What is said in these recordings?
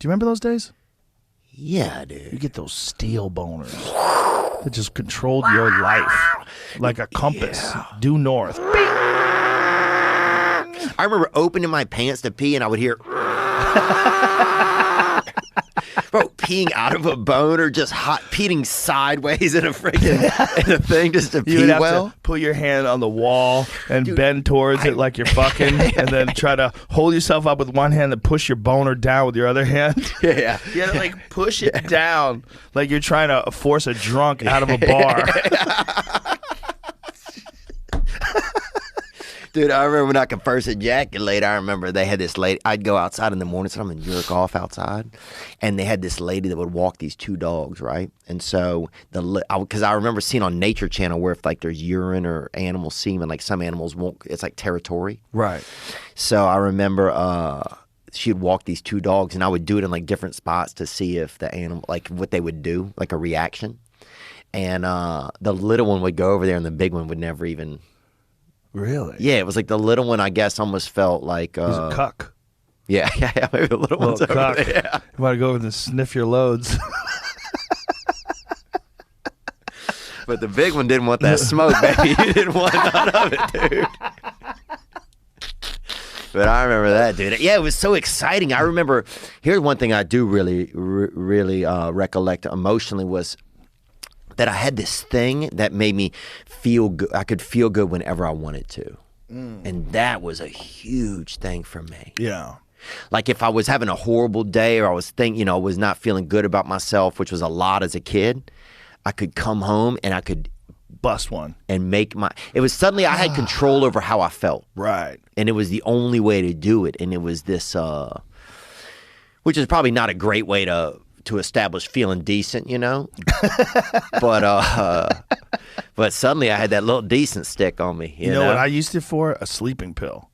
Do you remember those days? Yeah, dude. You get those steel boners that just controlled your life like a compass. Yeah. Due north. I remember opening my pants to pee and I would hear bro, peeing out of a boner, just hot peeing sideways in a thing just to pee you would have well. To put your hand on the wall and bend towards it like you're fucking, and then try to hold yourself up with one hand and push your boner down with your other hand. Yeah. You had to like push it down like you're trying to force a drunk out of a bar. Dude, I remember when I could first ejaculate, I remember they had this lady, I'd go outside in the morning, so I'm gonna jerk off outside, and they had this lady that would walk these two dogs, right? And so, because I remember seeing on Nature Channel where if like there's urine or animal semen, like some animals won't, it's like territory. Right. So I remember she'd walk these two dogs, and I would do it in like different spots to see if the animal, like what they would do, like a reaction. And the little one would go over there, and the big one would never even... Really? Yeah, it was like the little one, I guess, almost felt like... He's a cuck. Yeah, maybe the little one's over cuck. there. Yeah. You want to go over and sniff your loads. But the big one didn't want that smoke, baby. He didn't want none of it, dude. But I remember that, dude. Yeah, it was so exciting. I remember, here's one thing I do really recollect emotionally was that I had this thing that made me feel good. I could feel good whenever I wanted to. And that was a huge thing for me. Yeah. Like if I was having a horrible day or I was was not feeling good about myself, which was a lot as a kid, I could come home and I could bust one and make it was suddenly I had control over how I felt. Right. And it was the only way to do it. And it was this, which is probably not a great way to establish feeling decent, but suddenly I had that little decent stick on me. You know what I used it for? A sleeping pill.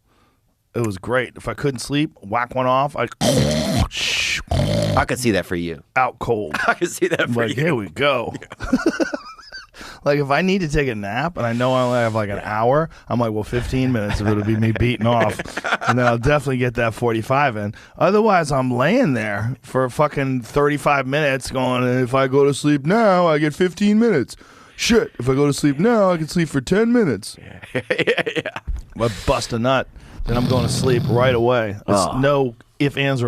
It was great. If I couldn't sleep, whack one off. I could see that for you. Out cold. I could see that for you. Here we go. Like if I need to take a nap and I know I only have like an hour, I'm like, well, 15 minutes of it'll be me beating off, and then I'll definitely get that 45 in. Otherwise, I'm laying there for fucking 35 minutes going, if I go to sleep now, I get 15 minutes. Shit, if I go to sleep now, I can sleep for 10 minutes. Yeah. I bust a nut, then I'm going to sleep right away. It's no ifs, ands, or